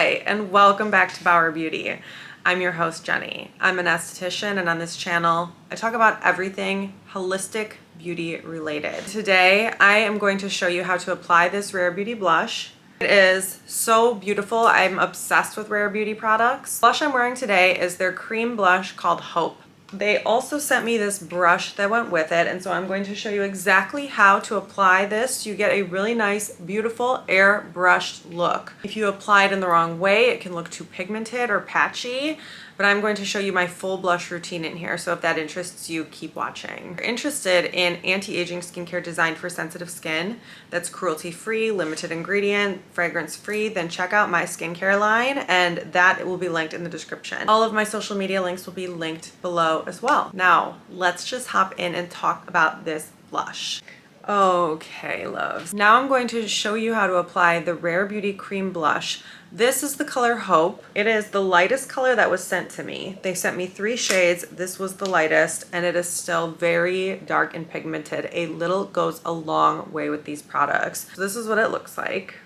Hi, and welcome back to Bauer Beauty. I'm your host, Jenny. I'm an esthetician, and on this channel, I talk about everything holistic beauty related. Today, I am going to show you how to apply this Rare Beauty blush. It is so beautiful. I'm obsessed with Rare Beauty products. The blush I'm wearing today is their cream blush called Hope. They also sent me this brush that went with it, and so I'm going to show you exactly how to apply this. You get a really nice, beautiful airbrushed look. If you apply it in the wrong way, it can look too pigmented or patchy, but I'm going to show you my full blush routine in here, so if that interests you, keep watching. If you're interested in anti-aging skincare designed for sensitive skin that's cruelty-free, limited ingredient, fragrance-free, then check out my skincare line, and that will be linked in the description. All of my social media links will be linked below as well. Now, let's just hop in and talk about this blush. Okay, loves. Now I'm going to show you how to apply the Rare Beauty Cream Blush. This is the color Hope. It is the lightest color that was sent to me. They sent me 3 shades. This was the lightest, and it is still very dark and pigmented. A little goes a long way with these products. So this is what it looks like.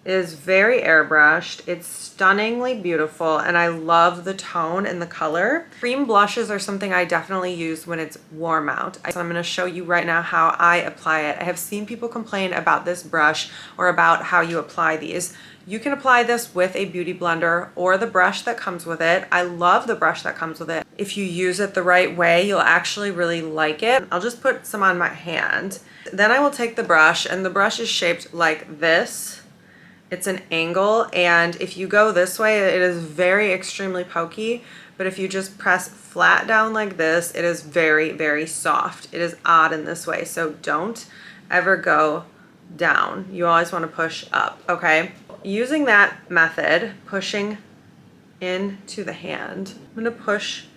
It is very airbrushed. It's stunningly beautiful, and I love the tone and the color. Cream blushes are something I definitely use when it's warm out. So I'm going to show you right now how I apply it. I have seen people complain about this brush or about how you apply these. You can apply this with a beauty blender or the brush that comes with it. I love the brush that comes with it. If you use it the right way, you'll actually really like it. I'll just put some on my hand. Then I will take the brush, and the brush is shaped like this. It's an angle, and if you go this way, it is very extremely pokey, but if you just press flat down like this, it is very, very soft. It is odd in this way, so don't ever go down. You always want to push up, okay? Using that method, pushing into the hand, I'm going to push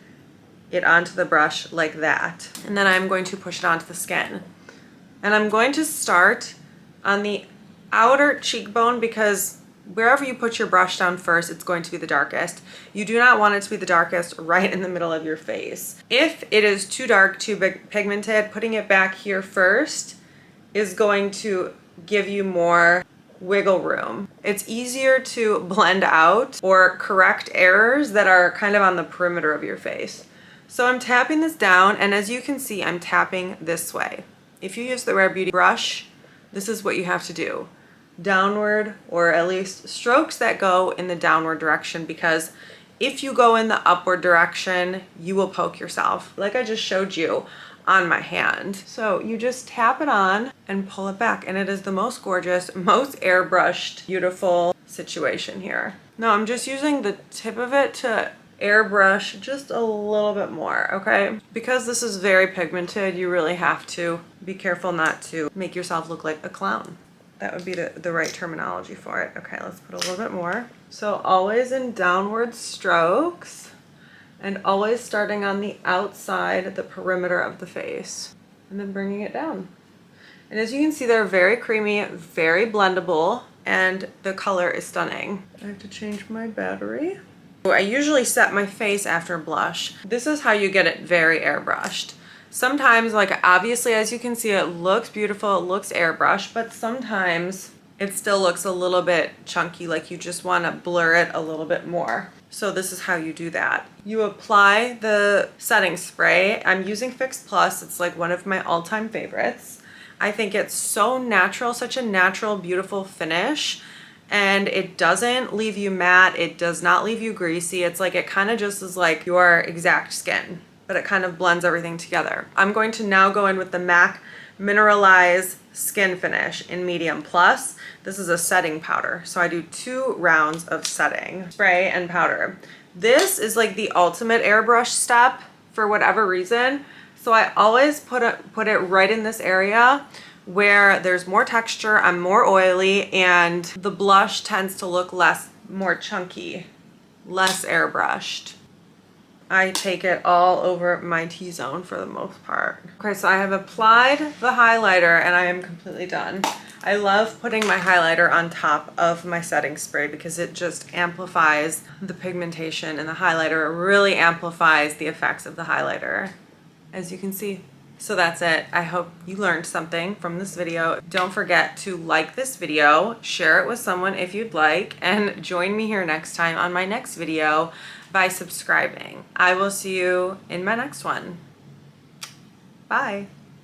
it onto the brush like that, and then I'm going to push it onto the skin. And I'm going to start on the outer cheekbone, because wherever you put your brush down first, it's going to be the darkest. You do not want it to be the darkest right in the middle of your face. If it is too dark, too pigmented, putting it back here first is going to give you more wiggle room. It's easier to blend out or correct errors that are kind of on the perimeter of your face. So I'm tapping this down, and as you can see, I'm tapping this way. If you use the Rare Beauty brush, this is what you have to do. Downward, or at least strokes that go in the downward direction, because if you go in the upward direction, you will poke yourself, like I just showed you on my hand. So you just tap it on and pull it back, and it is the most gorgeous, most airbrushed, beautiful situation here. Now I'm just using the tip of it to airbrush just a little bit more, okay? Because this is very pigmented, you really have to be careful not to make yourself look like a clown. That would be the right terminology for it. Okay, let's put a little bit more. So always in downward strokes, and always starting on the outside, the perimeter of the face, and then bringing it down. And as you can see, they're very creamy, very blendable, and the color is stunning. I have to change my battery. I usually set my face after blush. This is how you get it very airbrushed. Sometimes, like obviously, as you can see, it looks beautiful, it looks airbrushed, but sometimes it still looks a little bit chunky, like you just want to blur it a little bit more. So this is how you do that. You apply the setting spray. I'm using Fix Plus. It's like one of my all-time favorites. I think it's so natural, such a natural, beautiful finish. And it doesn't leave you matte. It does not leave you greasy. It's like, it kind of just is like your exact skin, but it kind of blends everything together. I'm going to now go in with the MAC Mineralize Skin Finish in Medium Plus. This is a setting powder. So I do 2 rounds of setting, spray and powder. This is like the ultimate airbrush step for whatever reason. So I always put it right in this area where there's more texture, I'm more oily, and the blush tends to look more chunky, less airbrushed. I take it all over my T-zone for the most part. Okay, so I have applied the highlighter, and I am completely done. I love putting my highlighter on top of my setting spray because it just amplifies the pigmentation, and the highlighter really amplifies the effects of the highlighter. As you can see, So that's it. I hope you learned something from this video. Don't forget to like this video, share it with someone if you'd like, and join me here next time on my next video by subscribing. I will see you in my next one. Bye.